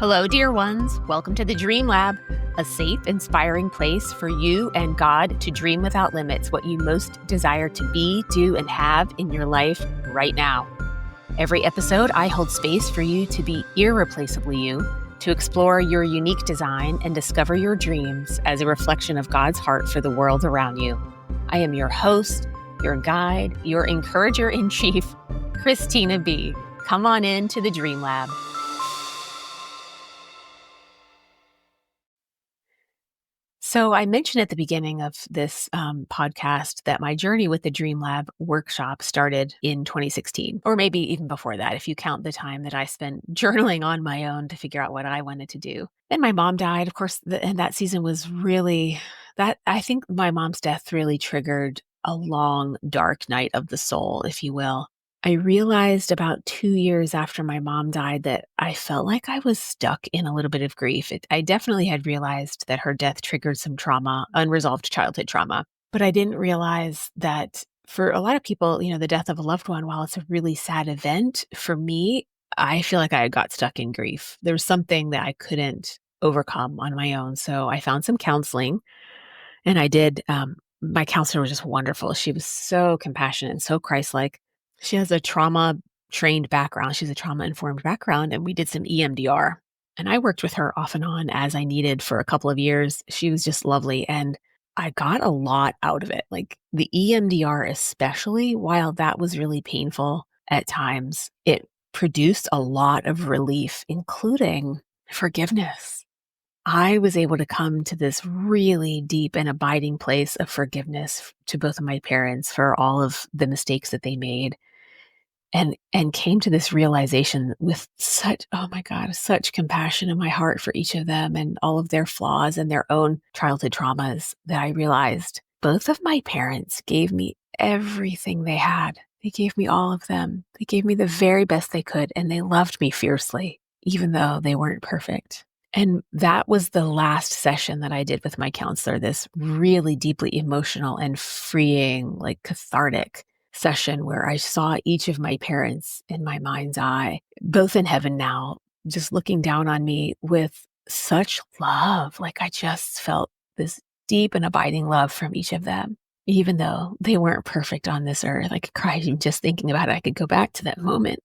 Hello, dear ones. Welcome to the Dream Lab, a safe, inspiring place for you and God to dream without limits what you most desire to be, do, and have in your life right now. Every episode, I hold space for you to be irreplaceably you, to explore your unique design and discover your dreams as a reflection of God's heart for the world around you. I am your host, your guide, your encourager-in-chief, Christina B. Come on in to the Dream Lab. So I mentioned at the beginning of this podcast that my journey with the Dream Lab workshop started in 2016, or maybe even before that, if you count the time that I spent journaling on my own to figure out what I wanted to do. Then my mom died, of course, and that season was really, I think my mom's death really triggered a long, dark night of the soul, if you will. I realized about 2 years after my mom died that I felt like I was stuck in a little bit of grief. I definitely had realized that her death triggered some trauma, unresolved childhood trauma. But I didn't realize that for a lot of people, the death of a loved one, while it's a really sad event, for me, I feel like I got stuck in grief. There was something that I couldn't overcome on my own. So I found some counseling, and I did. My counselor was just wonderful. She was so compassionate and so Christ-like. She has a trauma-trained background. She's a trauma-informed background, and we did some EMDR. And I worked with her off and on as I needed for a couple of years. She was just lovely, and I got a lot out of it. Like the EMDR especially, while that was really painful at times, it produced a lot of relief, including forgiveness. I was able to come to this really deep and abiding place of forgiveness to both of my parents for all of the mistakes that they made, and came to this realization with such, oh my God, such compassion in my heart for each of them and all of their flaws and their own childhood traumas, that I realized both of my parents gave me everything they had. They gave me all of them. They gave me the very best they could, and they loved me fiercely, even though they weren't perfect. And that was the last session that I did with my counselor, this really deeply emotional and freeing, like cathartic session where I saw each of my parents in my mind's eye, both in heaven now, just looking down on me with such love. Like I just felt this deep and abiding love from each of them, even though they weren't perfect on this earth. I could cry even just thinking about it. I could go back to that moment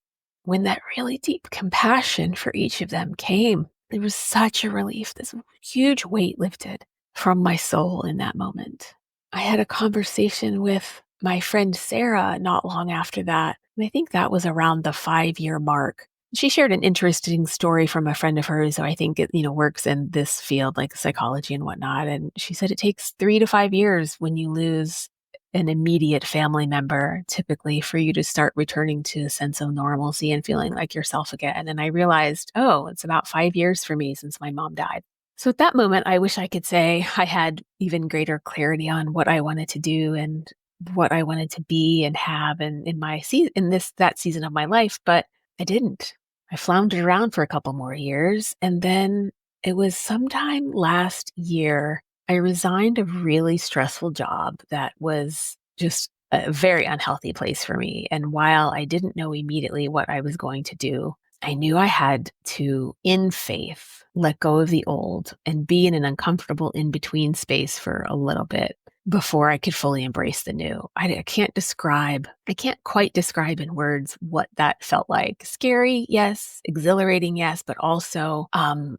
when that really deep compassion for each of them came. It was such a relief. This huge weight lifted from my soul in that moment. I had a conversation with my friend Sarah not long after that. And I think that was around the 5-year mark. She shared an interesting story from a friend of hers who I think works in this field, like psychology and whatnot. And she said it takes 3 to 5 years when you lose an immediate family member, typically, for you to start returning to a sense of normalcy and feeling like yourself again. And I realized, it's about 5 years for me since my mom died. So at that moment, I wish I could say I had even greater clarity on what I wanted to do and what I wanted to be and have in that season of my life, but I didn't. I floundered around for a couple more years, and then it was sometime last year I resigned a really stressful job that was just a very unhealthy place for me. And while I didn't know immediately what I was going to do, I knew I had to, in faith, let go of the old and be in an uncomfortable in-between space for a little bit before I could fully embrace the new. I can't quite describe in words what that felt like. Scary, yes. Exhilarating, yes. But also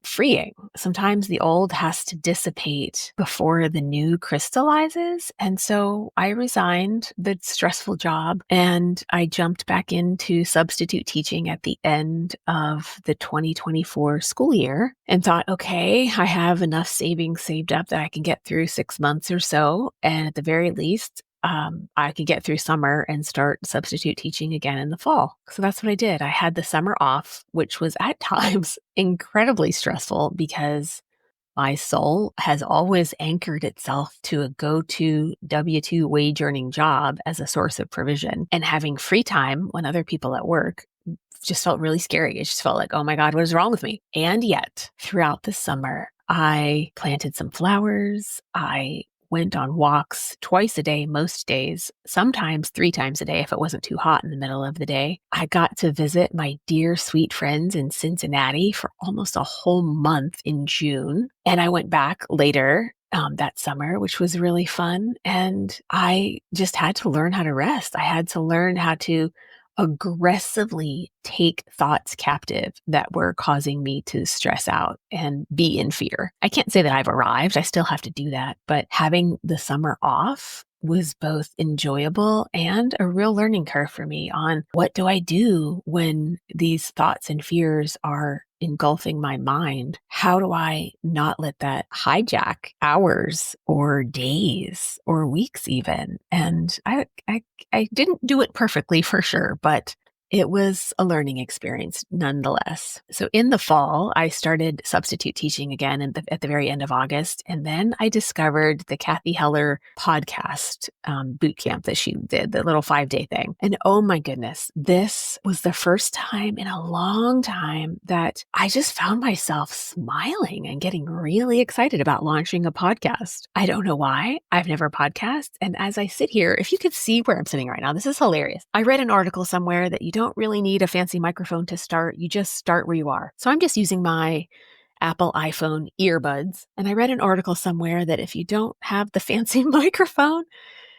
freeing. Sometimes the old has to dissipate before the new crystallizes. And so I resigned the stressful job and I jumped back into substitute teaching at the end of the 2024 school year and thought, okay, I have enough savings saved up that I can get through 6 months or so. And at the very least, I could get through summer and start substitute teaching again in the fall. So that's what I did. I had the summer off, which was at times incredibly stressful because my soul has always anchored itself to a go-to W-2 wage earning job as a source of provision. And having free time when other people at work just felt really scary. It just felt like, oh my God, what is wrong with me? And yet, throughout the summer, I planted some flowers. I went on walks twice a day, most days, sometimes 3 times a day if it wasn't too hot in the middle of the day. I got to visit my dear, sweet friends in Cincinnati for almost a whole month in June. And I went back later that summer, which was really fun. And I just had to learn how to rest. I had to learn how to aggressively take thoughts captive that were causing me to stress out and be in fear. I can't say that I've arrived. I still have to do that. But having the summer off was both enjoyable and a real learning curve for me on what do I do when these thoughts and fears are engulfing my mind. How do I not let that hijack hours or days or weeks even? And I didn't do it perfectly for sure, but it was a learning experience nonetheless. So in the fall, I started substitute teaching again at the very end of August. And then I discovered the Kathy Heller podcast boot camp that she did, the little 5-day thing. And oh my goodness, this was the first time in a long time that I just found myself smiling and getting really excited about launching a podcast. I don't know why. I've never podcasted. And as I sit here, if you could see where I'm sitting right now, this is hilarious. I read an article somewhere that you don't really need a fancy microphone to start. You just start where you are. So I'm just using my Apple iPhone earbuds. And I read an article somewhere that if you don't have the fancy microphone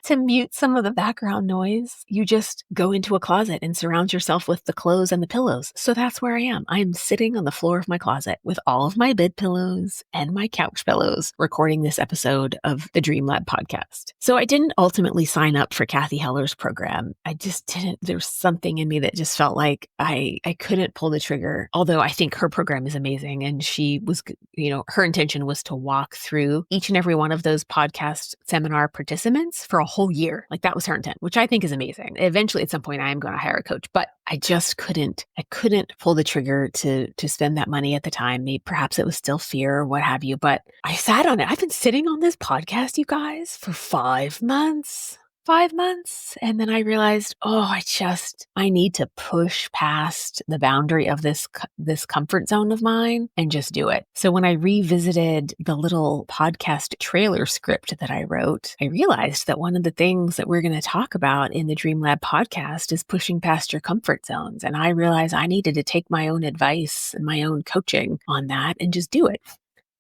to mute some of the background noise, you just go into a closet and surround yourself with the clothes and the pillows. So that's where I am. I'm sitting on the floor of my closet with all of my bed pillows and my couch pillows recording this episode of the Dream Lab podcast. So I didn't ultimately sign up for Kathy Heller's program. I just didn't. There's something in me that just felt like I couldn't pull the trigger, although I think her program is amazing. And she was, her intention was to walk through each and every one of those podcast seminar participants for a whole year. Like that was her intent, which I think is amazing. Eventually at some point I am going to hire a coach, but I just couldn't pull the trigger to spend that money at the time. Maybe perhaps it was still fear or what have you, but I sat on it. I've been sitting on this podcast, you guys, for 5 months. 5 months. And then I realized, I need to push past the boundary of this comfort zone of mine and just do it. So when I revisited the little podcast trailer script that I wrote, I realized that one of the things that we're going to talk about in the Dream Lab podcast is pushing past your comfort zones. And I realized I needed to take my own advice and my own coaching on that and just do it.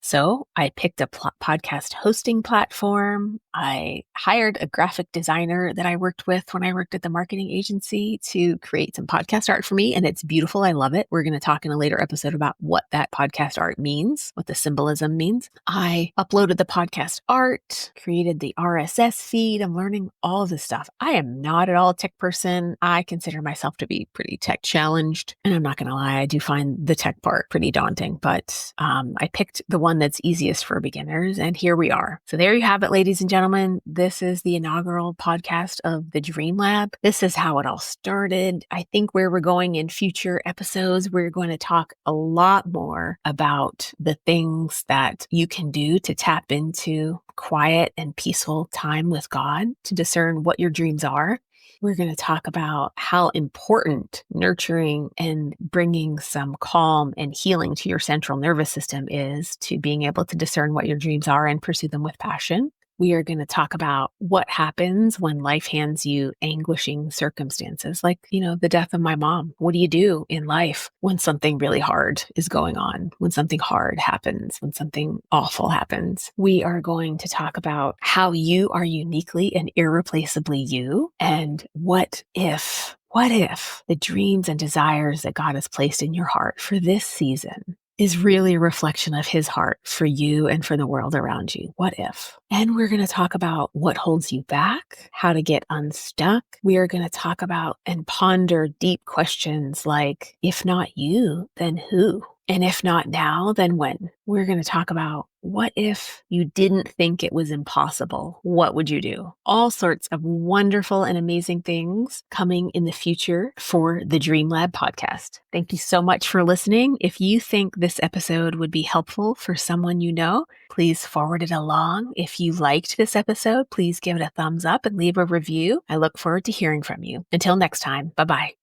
So I picked a podcast hosting platform. I hired a graphic designer that I worked with when I worked at the marketing agency to create some podcast art for me. And it's beautiful. I love it. We're going to talk in a later episode about what that podcast art means, what the symbolism means. I uploaded the podcast art, created the RSS feed. I'm learning all of this stuff. I am not at all a tech person. I consider myself to be pretty tech challenged. And I'm not going to lie, I do find the tech part pretty daunting, but I picked the one that's easiest for beginners. And here we are. So there you have it, ladies and gentlemen. This is the inaugural podcast of the Dream Lab. This is how it all started. I think where we're going in future episodes, we're going to talk a lot more about the things that you can do to tap into quiet and peaceful time with God to discern what your dreams are. We're going to talk about how important nurturing and bringing some calm and healing to your central nervous system is to being able to discern what your dreams are and pursue them with passion. We are going to talk about what happens when life hands you anguishing circumstances, like, the death of my mom. What do you do in life when something really hard is going on, when something hard happens, when something awful happens? We are going to talk about how you are uniquely and irreplaceably you, and what if the dreams and desires that God has placed in your heart for this season is really a reflection of his heart for you and for the world around you. What if? And we're going to talk about what holds you back, how to get unstuck. We are going to talk about and ponder deep questions like, if not you, then who? And if not now, then when? We're going to talk about, what if you didn't think it was impossible? What would you do? All sorts of wonderful and amazing things coming in the future for the Dream Lab podcast. Thank you so much for listening. If you think this episode would be helpful for someone you know, please forward it along. If you liked this episode, please give it a thumbs up and leave a review. I look forward to hearing from you. Until next time, bye-bye.